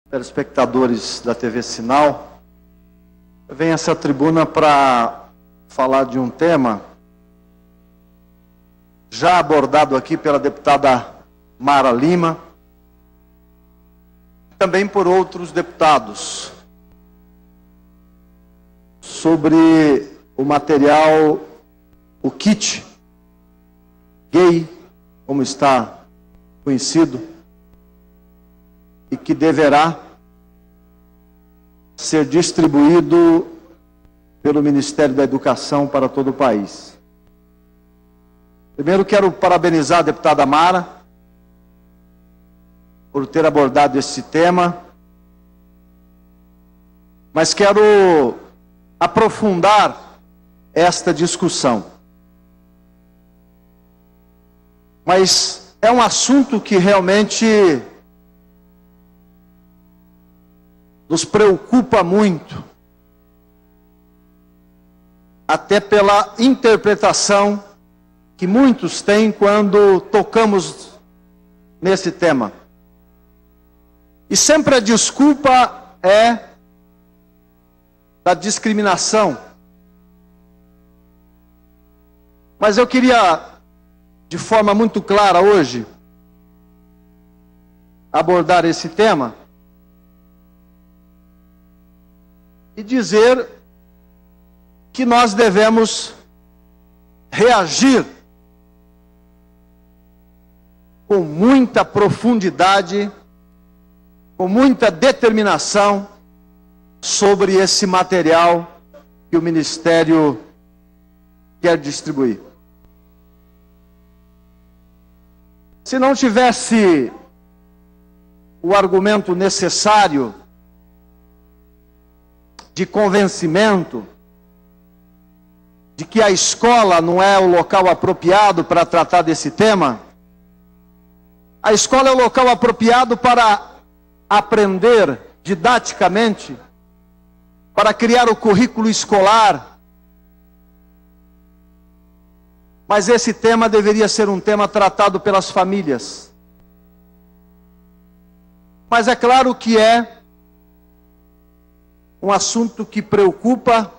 Telespectadores da TV Sinal, eu venho a essa tribuna para falar de um tema já abordado aqui pela deputada Mara Lima, também por outros deputados, sobre o material, o kit gay, como está conhecido, e que deverá ser distribuído pelo Ministério da Educação para todo o país. Primeiro quero parabenizar a deputada Mara por ter abordado esse tema, mas quero aprofundar esta discussão. Mas é um assunto que realmente nos preocupa muito, até pela interpretação que muitos têm quando tocamos nesse tema. E sempre a desculpa é da discriminação. Mas eu queria, de forma muito clara hoje, abordar esse tema e dizer que nós devemos reagir com muita profundidade, com muita determinação sobre esse material que o Ministério quer distribuir. Se não tivesse o argumento necessário de convencimento de que a escola não é o local apropriado para tratar desse tema, a escola é o local apropriado para aprender didaticamente, para criar o currículo escolar. Mas esse tema deveria ser um tema tratado pelas famílias. Mas é claro que é um assunto que preocupa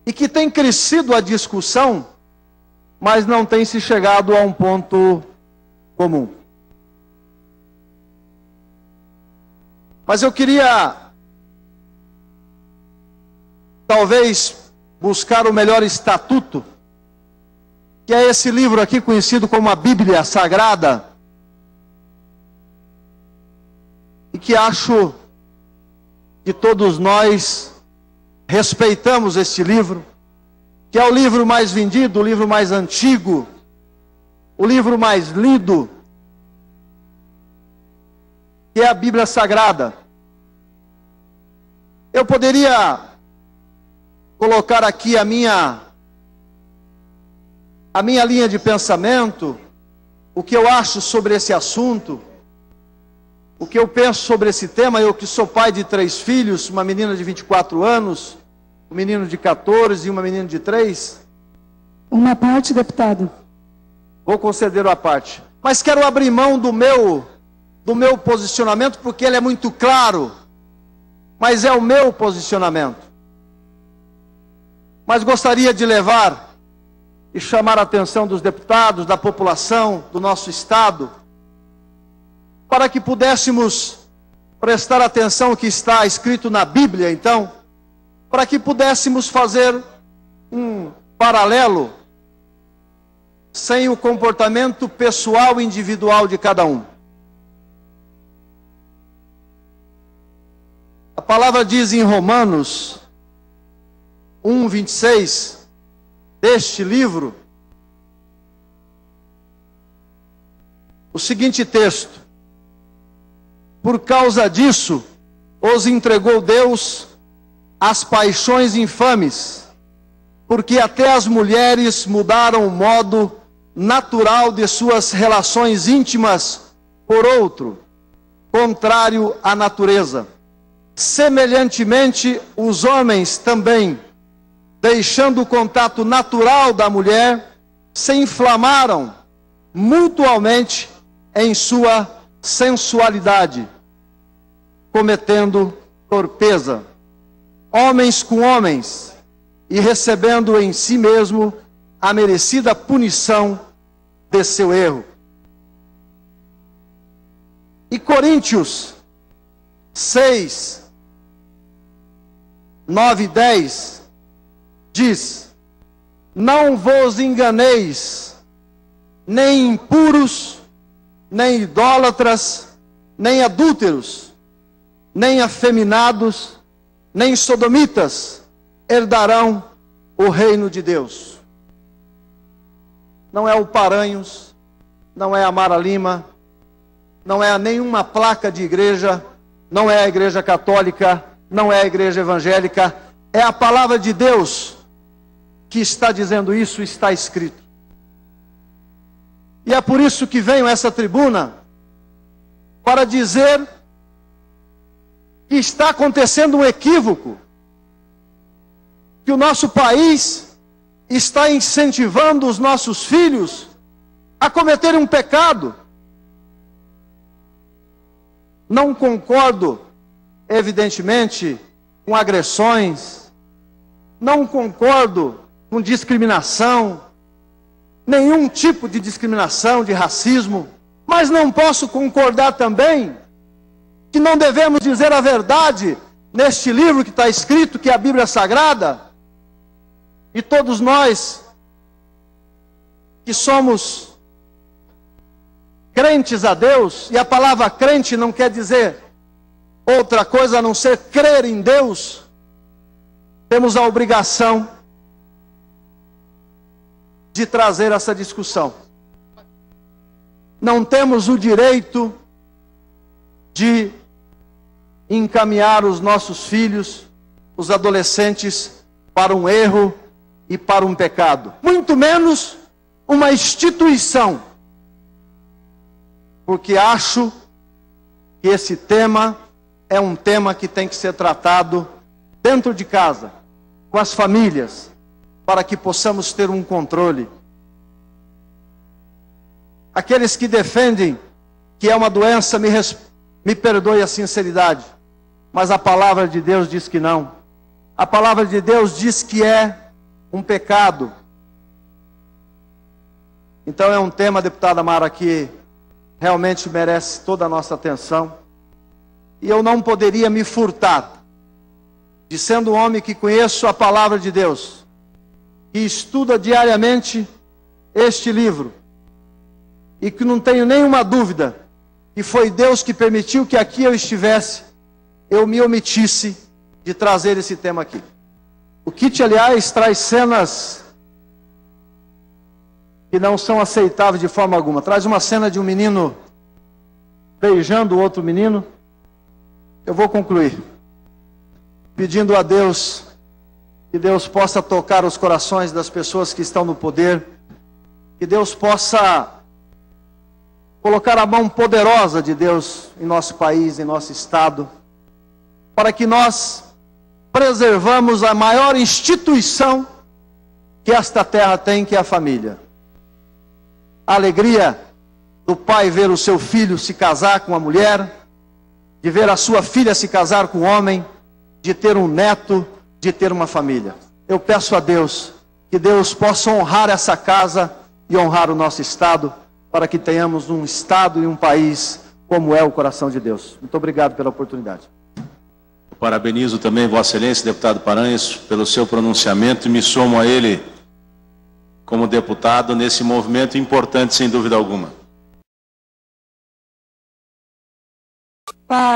e que tem crescido a discussão, mas não tem se chegado a um ponto comum. Mas eu queria, talvez, buscar o melhor estatuto, que é esse livro aqui conhecido como a Bíblia Sagrada, e que acho que todos nós respeitamos este livro, que é o livro mais vendido, o livro mais antigo, o livro mais lido, que é a Bíblia Sagrada. Eu poderia colocar aqui a minha linha de pensamento, o que eu acho sobre esse assunto, o que eu penso sobre esse tema. Eu que sou pai de 3 filhos, uma menina de 24 anos, um menino de 14 e uma menina de 3. Uma parte, deputado. Vou conceder uma parte. Mas quero abrir mão do meu posicionamento, porque ele é muito claro. Mas é o meu posicionamento. Mas gostaria de levar e chamar a atenção dos deputados, da população, do nosso Estado, para que pudéssemos prestar atenção ao que está escrito na Bíblia, então, para que pudéssemos fazer um paralelo sem o comportamento pessoal e individual de cada um. A palavra diz em Romanos 1:26, deste livro, o seguinte texto: por causa disso, os entregou Deus às paixões infames, porque até as mulheres mudaram o modo natural de suas relações íntimas por outro, contrário à natureza. Semelhantemente, os homens também deixando o contato natural da mulher, se inflamaram mutuamente em sua sensualidade, cometendo torpeza, homens com homens, e recebendo em si mesmo a merecida punição de seu erro. E Coríntios 6, 9 e 10 diz: não vos enganeis, nem impuros, nem idólatras, nem adúlteros, nem afeminados, nem sodomitas herdarão o reino de Deus. Não é o Paranhos, não é a Mara Lima, não é nenhuma placa de igreja, não é a igreja católica, não é a igreja evangélica, é a palavra de Deus que está dizendo isso, está escrito. E é por isso que venho a essa tribuna, para dizer que está acontecendo um equívoco, que o nosso país está incentivando os nossos filhos a cometerem um pecado. Não concordo, evidentemente, com agressões, não concordo com discriminação, nenhum tipo de discriminação, de racismo, mas não posso concordar também que não devemos dizer a verdade neste livro que está escrito, que é a Bíblia Sagrada, e todos nós que somos crentes a Deus, e a palavra crente não quer dizer outra coisa a não ser crer em Deus, temos a obrigação de trazer essa discussão. Não temos o direito de encaminhar os nossos filhos, os adolescentes, para um erro e para um pecado. Muito menos uma instituição. Porque acho que esse tema é um tema que tem que ser tratado dentro de casa, com as famílias, para que possamos ter um controle. Aqueles que defendem que é uma doença, me perdoe a sinceridade, mas a palavra de Deus diz que não. A palavra de Deus diz que é um pecado. Então é um tema, deputada Mara, que realmente merece toda a nossa atenção. E eu não poderia me furtar de, sendo um homem que conheço a palavra de Deus, que estuda diariamente este livro, e que não tenho nenhuma dúvida que foi Deus que permitiu que aqui eu estivesse, eu me omitisse de trazer esse tema aqui. O kit, aliás, traz cenas que não são aceitáveis de forma alguma. Traz uma cena de um menino beijando o outro menino. Eu vou concluir pedindo a Deus que Deus possa tocar os corações das pessoas que estão no poder, que Deus possa colocar a mão poderosa de Deus em nosso país, em nosso estado, para que nós preservamos a maior instituição que esta terra tem, que é a família. A alegria do pai ver o seu filho se casar com uma mulher, de ver a sua filha se casar com um homem, de ter um neto, de ter uma família. Eu peço a Deus que Deus possa honrar essa casa e honrar o nosso estado, para que tenhamos um estado e um país como é o coração de Deus. Muito obrigado pela oportunidade. Eu parabenizo também Vossa Excelência, deputado Paranhos, pelo seu pronunciamento, e me somo a ele como deputado nesse movimento importante, sem dúvida alguma.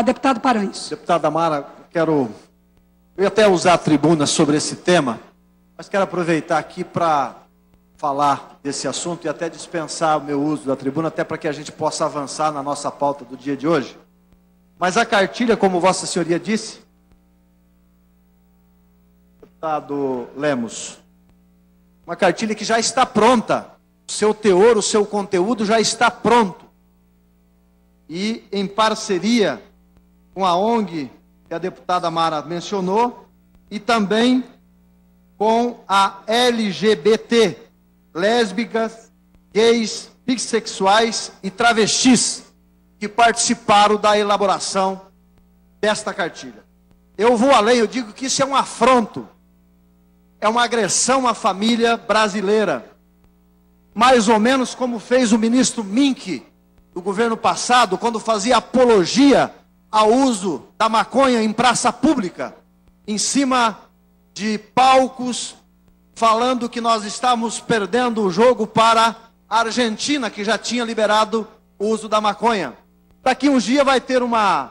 Deputado Paranhos. Deputada Mara, eu ia até usar a tribuna sobre esse tema, mas quero aproveitar aqui para falar desse assunto e até dispensar o meu uso da tribuna, até para que a gente possa avançar na nossa pauta do dia de hoje. Mas a cartilha, como Vossa Senhoria disse, deputado Lemos, uma cartilha que já está pronta, o seu teor, o seu conteúdo já está pronto. E em parceria com a ONG que a deputada Mara mencionou, e também com a LGBT, lésbicas, gays, bissexuais e travestis, que participaram da elaboração desta cartilha. Eu vou além, eu digo que isso é um afronto, é uma agressão à família brasileira, mais ou menos como fez o ministro Mink, do governo passado, quando fazia apologia ao uso da maconha em praça pública, em cima de palcos, falando que nós estávamos perdendo o jogo para a Argentina, que já tinha liberado o uso da maconha. Daqui uns dias vai ter uma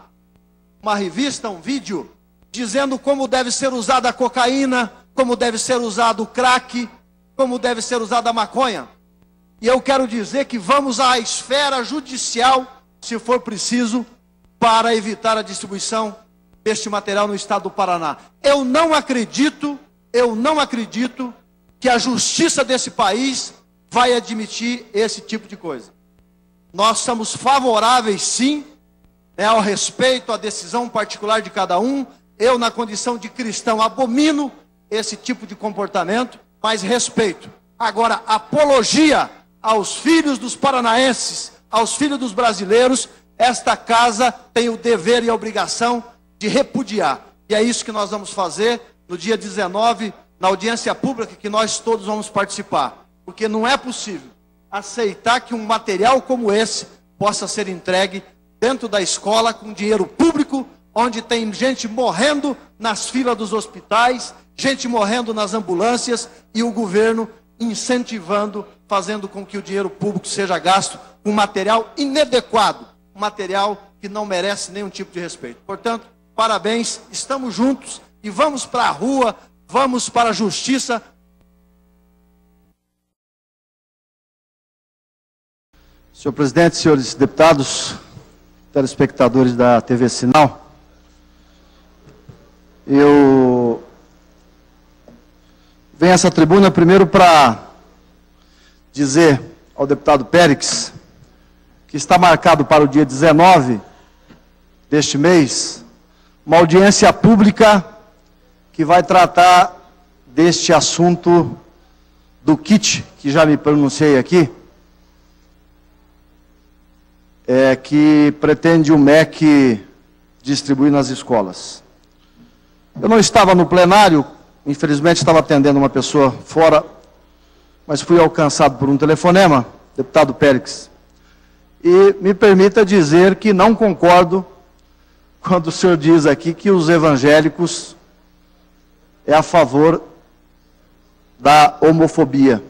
revista, um vídeo, dizendo como deve ser usada a cocaína, como deve ser usado o crack, como deve ser usada a maconha. E eu quero dizer que vamos à esfera judicial, se for preciso, para evitar a distribuição deste material no estado do Paraná. Eu não acredito que a justiça desse país vai admitir esse tipo de coisa. Nós somos favoráveis, sim, ao respeito à decisão particular de cada um. Eu, na condição de cristão, abomino esse tipo de comportamento, mas respeito. Agora, apologia aos filhos dos paranaenses, aos filhos dos brasileiros, esta casa tem o dever e a obrigação de repudiar. E é isso que nós vamos fazer no dia 19, na audiência pública, que nós todos vamos participar. Porque não é possível aceitar que um material como esse possa ser entregue dentro da escola com dinheiro público, onde tem gente morrendo nas filas dos hospitais, gente morrendo nas ambulâncias e o governo incentivando, fazendo com que o dinheiro público seja gasto com material inadequado, um material que não merece nenhum tipo de respeito. Portanto, parabéns, estamos juntos e vamos para a rua, vamos para a justiça. Senhor presidente, senhores deputados, telespectadores da TV Sinal, eu venho a essa tribuna primeiro para dizer ao deputado Périx que está marcado para o dia 19 deste mês uma audiência pública que vai tratar deste assunto do kit, que já me pronunciei aqui, que pretende o MEC distribuir nas escolas. Eu não estava no plenário, infelizmente estava atendendo uma pessoa fora, mas fui alcançado por um telefonema, deputado Périx, e me permita dizer que não concordo quando o senhor diz aqui que os evangélicos é a favor da homofobia.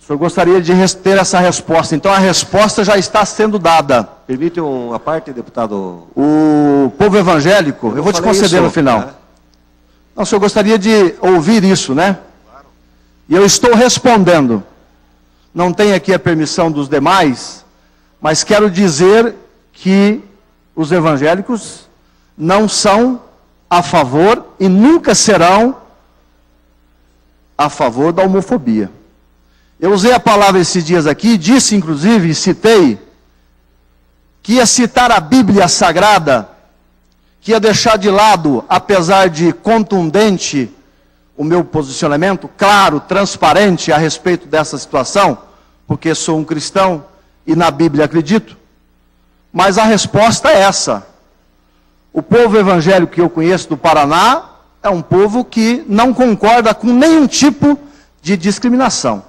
O senhor gostaria de ter essa resposta, então a resposta já está sendo dada. Permite uma parte, deputado? O povo evangélico, eu vou te conceder no final. Né? Não, o senhor gostaria de ouvir isso, né? Claro. E eu estou respondendo. Não tenho aqui a permissão dos demais, mas quero dizer que os evangélicos não são a favor e nunca serão a favor da homofobia. Eu usei a palavra esses dias aqui, disse inclusive, citei, que ia citar a Bíblia Sagrada, que ia deixar de lado, apesar de contundente, o meu posicionamento, claro, transparente a respeito dessa situação, porque sou um cristão e na Bíblia acredito, mas a resposta é essa. O povo evangélico que eu conheço do Paraná é um povo que não concorda com nenhum tipo de discriminação.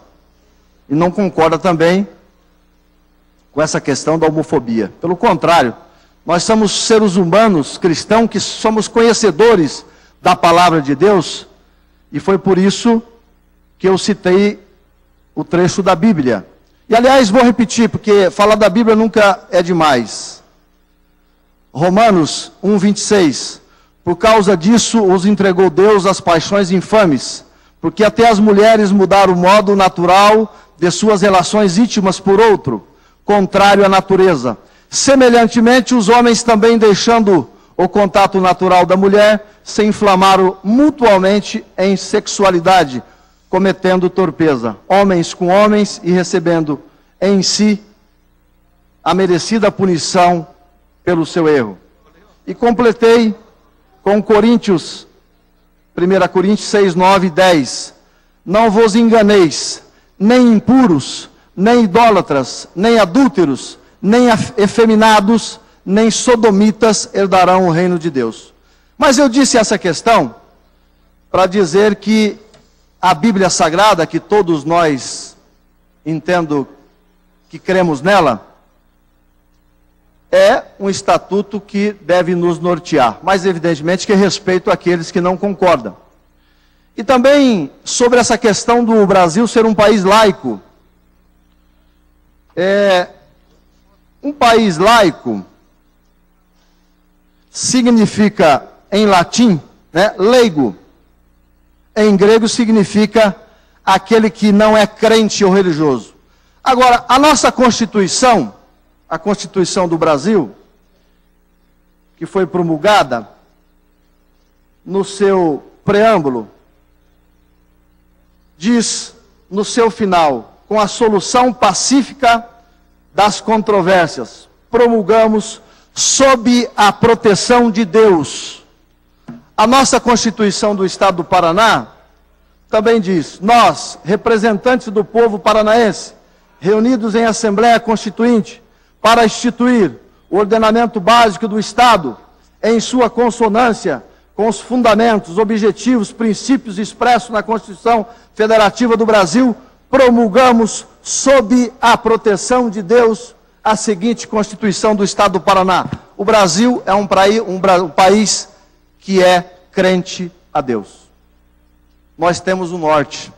E não concorda também com essa questão da homofobia. Pelo contrário, nós somos seres humanos cristãos que somos conhecedores da palavra de Deus, e foi por isso que eu citei o trecho da Bíblia. E aliás, vou repetir, porque falar da Bíblia nunca é demais. Romanos 1:26. Por causa disso os entregou Deus às paixões infames, porque até as mulheres mudaram o modo natural de suas relações íntimas por outro, contrário à natureza. Semelhantemente, os homens também, deixando o contato natural da mulher, se inflamaram mutuamente em sexualidade, cometendo torpeza, homens com homens, e recebendo em si a merecida punição pelo seu erro. E completei com Coríntios 1 Coríntios 6, 9 e 10. Não vos enganeis, nem impuros, nem idólatras, nem adúlteros, nem efeminados, nem sodomitas herdarão o reino de Deus. Mas eu disse essa questão para dizer que a Bíblia Sagrada, que todos nós entendo que cremos nela, é um estatuto que deve nos nortear, mas evidentemente que respeito àqueles que não concordam. E também sobre essa questão do Brasil ser um país laico. Um país laico significa, em latim, leigo. Em grego significa aquele que não é crente ou religioso. Agora, a nossa Constituição, a Constituição do Brasil, que foi promulgada, no seu preâmbulo, diz no seu final, com a solução pacífica das controvérsias, promulgamos sob a proteção de Deus. A nossa Constituição do Estado do Paraná também diz: nós, representantes do povo paranaense, reunidos em Assembleia Constituinte, para instituir o ordenamento básico do Estado, em sua consonância com os fundamentos, objetivos, princípios expressos na Constituição Federativa do Brasil, promulgamos, sob a proteção de Deus, a seguinte Constituição do Estado do Paraná. O Brasil é um país que é crente a Deus. Nós temos o norte.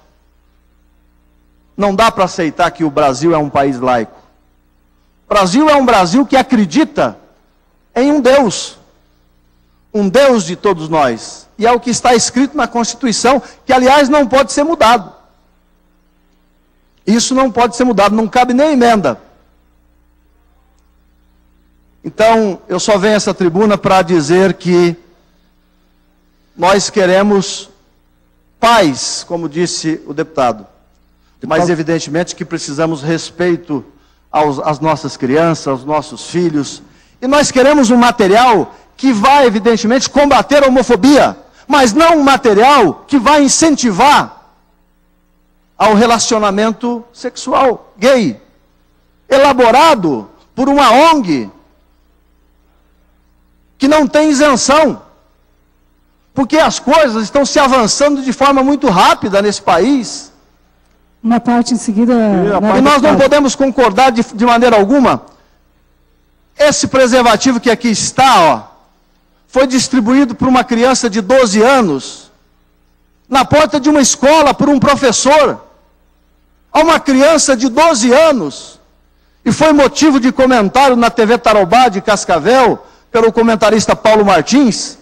Não dá para aceitar que o Brasil é um país laico. O Brasil é um Brasil que acredita em um Deus de todos nós. E é o que está escrito na Constituição, que aliás não pode ser mudado. Isso não pode ser mudado, não cabe nem emenda. Então, eu só venho a essa tribuna para dizer que nós queremos paz, como disse o deputado. Mas evidentemente que precisamos respeito às nossas crianças, aos nossos filhos. E nós queremos um material que vai, evidentemente, combater a homofobia, mas não um material que vai incentivar ao relacionamento sexual gay, elaborado por uma ONG que não tem isenção, porque as coisas estão se avançando de forma muito rápida nesse país. Uma parte em seguida... E nós não podemos concordar de maneira alguma. Esse preservativo que aqui está, foi distribuído por uma criança de 12 anos, na porta de uma escola, por um professor, a uma criança de 12 anos, e foi motivo de comentário na TV Tarobá de Cascavel, pelo comentarista Paulo Martins.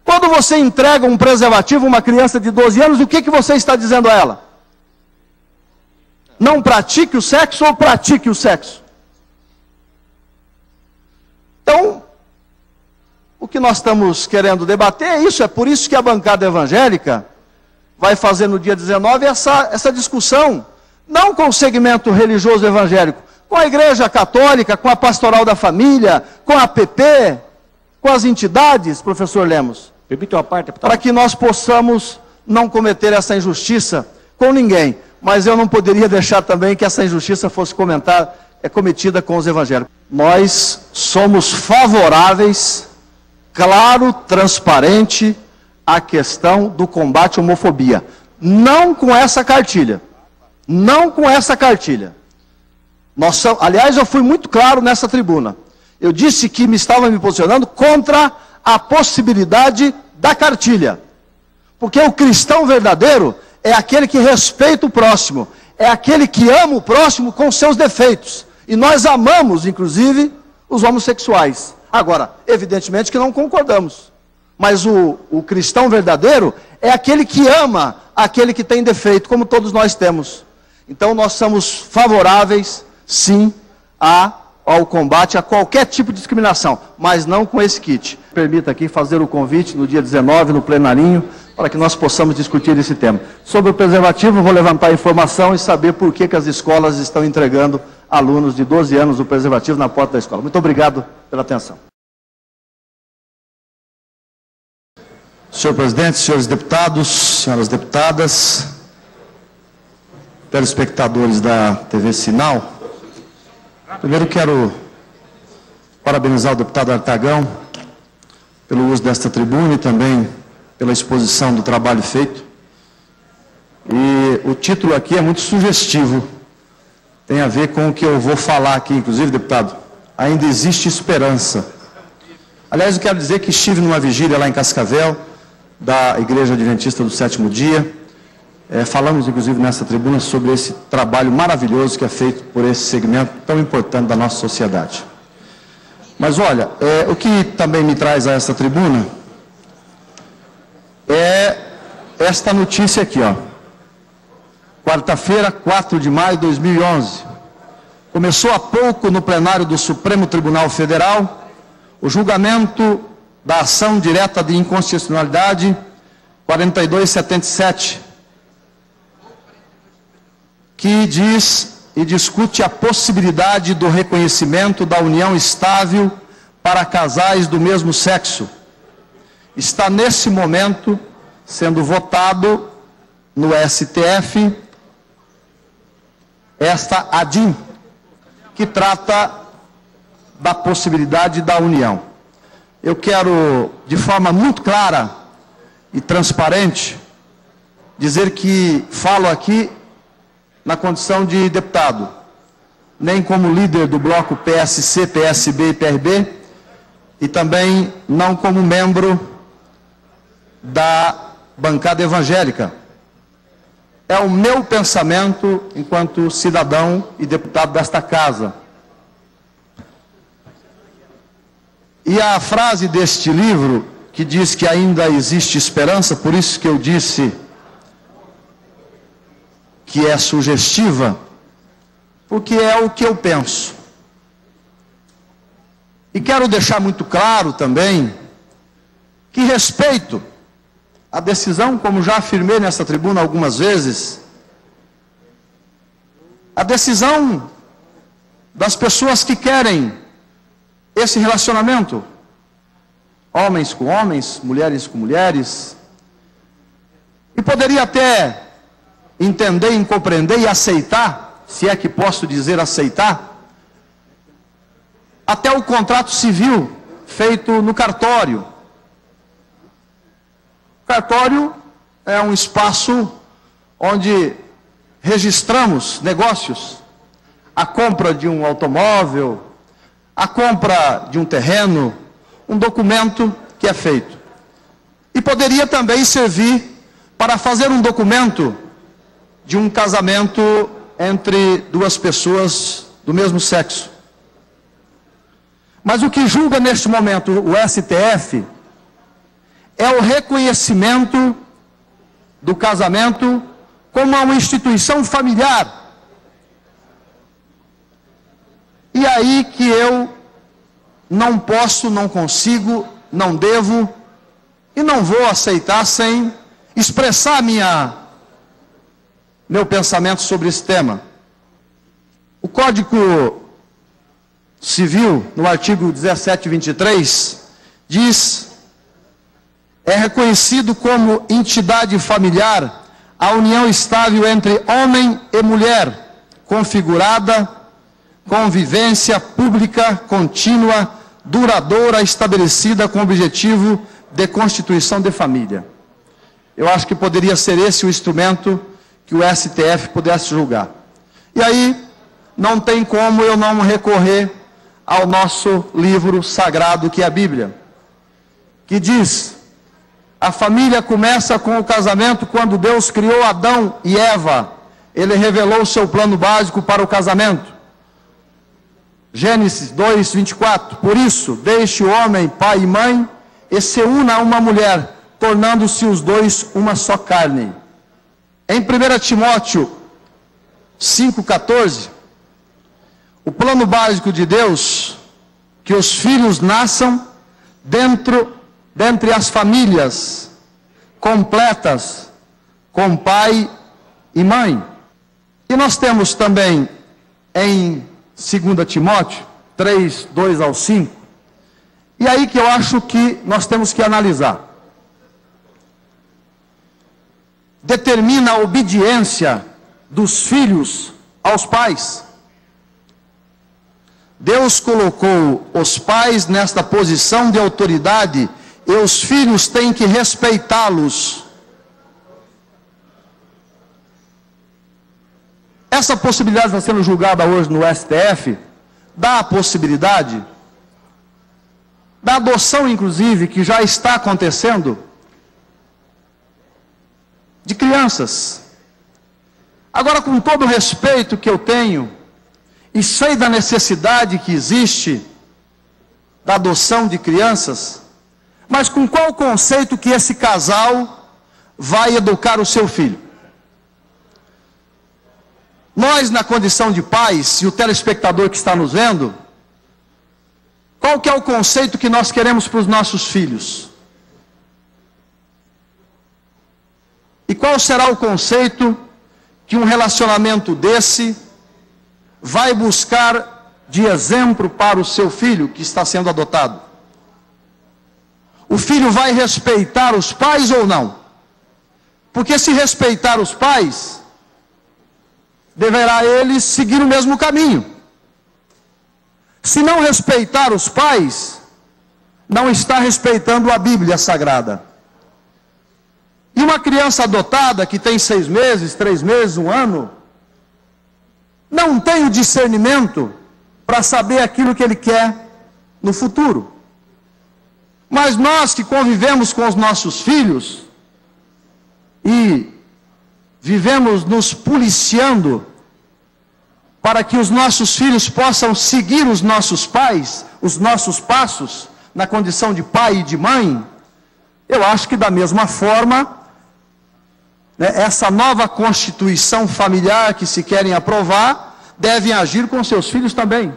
Quando você entrega um preservativo a uma criança de 12 anos, o que você está dizendo a ela? Não pratique o sexo ou pratique o sexo? Então, o que nós estamos querendo debater é isso, é por isso que a bancada evangélica vai fazer no dia 19 essa discussão, não com o segmento religioso evangélico, com a Igreja Católica, com a Pastoral da Família, com a APP, com as entidades, professor Lemos, Permite uma parte, deputado? para que nós possamos não cometer essa injustiça com ninguém, mas eu não poderia deixar também que essa injustiça fosse cometida com os evangélicos. Nós somos favoráveis, claro, transparente, à questão do combate à homofobia. Não com essa cartilha. Não com essa cartilha. Aliás, eu fui muito claro nessa tribuna. Eu disse que estava me posicionando contra a possibilidade da cartilha. Porque o cristão verdadeiro é aquele que respeita o próximo, é aquele que ama o próximo com seus defeitos. E nós amamos, inclusive, os homossexuais. Agora, evidentemente que não concordamos. Mas o cristão verdadeiro é aquele que ama aquele que tem defeito, como todos nós temos. Então nós somos favoráveis, sim, ao combate a qualquer tipo de discriminação, mas não com esse kit. Permita aqui fazer o convite no dia 19, no plenarinho, para que nós possamos discutir esse tema. Sobre o preservativo, vou levantar a informação e saber por que as escolas estão entregando alunos de 12 anos o preservativo na porta da escola. Muito obrigado pela atenção. Senhor presidente, senhores deputados, senhoras deputadas, telespectadores da TV Sinal, primeiro quero parabenizar o deputado Artagão pelo uso desta tribuna e também pela exposição do trabalho feito. E o título aqui é muito sugestivo, tem a ver com o que eu vou falar aqui, inclusive, deputado, ainda existe esperança. Aliás, eu quero dizer que estive numa vigília lá em Cascavel, da Igreja Adventista do Sétimo Dia. Falamos, inclusive, nessa tribuna sobre esse trabalho maravilhoso que é feito por esse segmento tão importante da nossa sociedade. Mas, olha, o que também me traz a essa tribuna é esta notícia aqui, ó. Quarta-feira, 4 de maio de 2011. Começou há pouco no plenário do Supremo Tribunal Federal o julgamento da ação direta de inconstitucionalidade 4277, que diz e discute a possibilidade do reconhecimento da união estável para casais do mesmo sexo. Está nesse momento sendo votado no STF esta ADIM, que trata da possibilidade da união. Eu quero, de forma muito clara e transparente, dizer que falo aqui na condição de deputado, nem como líder do bloco PSC, PSB e PRB, e também não como membro da bancada evangélica. É o meu pensamento enquanto cidadão e deputado desta casa. E a frase deste livro, que diz que ainda existe esperança, por isso que eu disse que é sugestiva, porque é o que eu penso. E quero deixar muito claro também que respeito a decisão, como já afirmei nessa tribuna algumas vezes, a decisão das pessoas que querem esse relacionamento, homens com homens, mulheres com mulheres, e poderia até entender e compreender e aceitar, se é que posso dizer aceitar, até o contrato civil feito no cartório. O cartório é um espaço onde registramos negócios, a compra de um automóvel, a compra de um terreno, um documento que é feito. E poderia também servir para fazer um documento de um casamento entre duas pessoas do mesmo sexo. Mas o que julga neste momento o STF é o reconhecimento do casamento como uma instituição familiar. E aí que eu não posso, não consigo, não devo e não vou aceitar sem expressar meu pensamento sobre esse tema. O Código Civil, no artigo 1723, diz: é reconhecido como entidade familiar a união estável entre homem e mulher, configurada, convivência pública, contínua, duradoura, estabelecida com o objetivo de constituição de família. Eu acho que poderia ser esse o instrumento que o STF pudesse julgar. E aí, não tem como eu não recorrer ao nosso livro sagrado, que é a Bíblia, que diz: a família começa com o casamento. Quando Deus criou Adão e Eva, Ele revelou o seu plano básico para o casamento. Gênesis 2:24, por isso, deixe o homem, pai e mãe, e se una a uma mulher, tornando-se os dois uma só carne. Em 1 Timóteo 5,14, o plano básico de Deus, que os filhos nasçam dentre as famílias completas, com pai e mãe. E nós temos também em 2 Timóteo 3, 2 ao 5, e aí que eu acho que nós temos que analisar. determina a obediência dos filhos aos pais. Deus colocou os pais nesta posição de autoridade e os filhos têm que respeitá-los. Essa possibilidade está sendo julgada hoje no STF, dá a possibilidade da adoção, inclusive, que já está acontecendo, de crianças. Agora, com todo o respeito que eu tenho, e sei da necessidade que existe da adoção de crianças, mas com qual conceito que esse casal vai educar o seu filho? Nós, na condição de pais, e o telespectador que está nos vendo, qual que é o conceito que nós queremos para os nossos filhos? E qual será o conceito que um relacionamento desse vai buscar de exemplo para o seu filho que está sendo adotado? O filho vai respeitar os pais ou não? Porque se respeitar os pais, deverá ele seguir o mesmo caminho. Se não respeitar os pais, não está respeitando a Bíblia Sagrada. E uma criança adotada que tem 6 meses, 3 meses, 1 ano, não tem o discernimento para saber aquilo que ele quer no futuro. Mas nós que convivemos com os nossos filhos e vivemos nos policiando para que os nossos filhos possam seguir os nossos pais, os nossos passos, na condição de pai e de mãe, eu acho que da mesma forma, essa nova constituição familiar que se querem aprovar, devem agir com seus filhos também.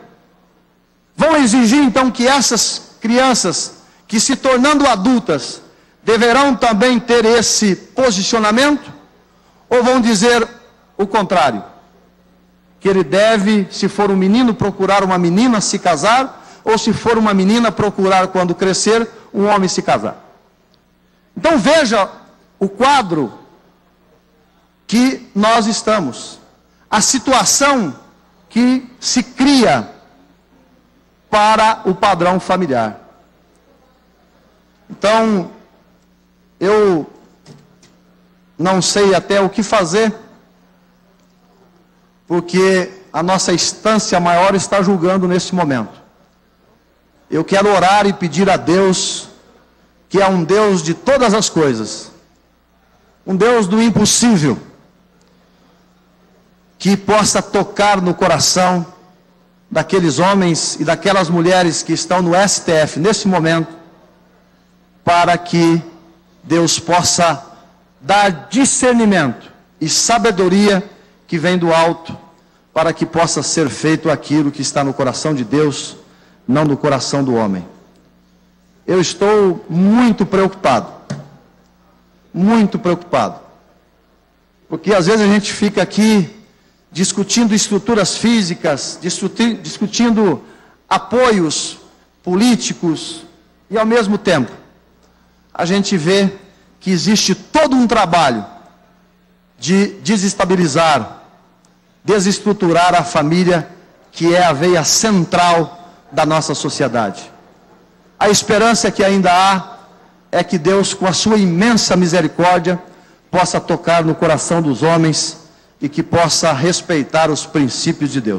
Vão exigir então que essas crianças, que se tornando adultas, deverão também ter esse posicionamento? Ou vão dizer o contrário? Que ele deve, se for um menino, procurar uma menina se casar, ou se for uma menina, procurar, quando crescer, um homem se casar. Então veja o quadro que nós estamos, a situação que se cria para o padrão familiar. Então, eu não sei até o que fazer, porque a nossa instância maior está julgando nesse momento. Eu quero orar e pedir a Deus, que é um Deus de todas as coisas, um Deus do impossível, que possa tocar no coração daqueles homens e daquelas mulheres que estão no STF nesse momento, para que Deus possa dar discernimento e sabedoria que vem do alto, para que possa ser feito aquilo que está no coração de Deus, não no coração do homem. Eu estou muito preocupado, porque às vezes a gente fica aqui discutindo estruturas físicas, discutindo apoios políticos, e ao mesmo tempo a gente vê que existe todo um trabalho de desestabilizar, desestruturar a família, que é a veia central da nossa sociedade. A esperança que ainda há é que Deus, com a sua imensa misericórdia, possa tocar no coração dos homens e que possa respeitar os princípios de Deus.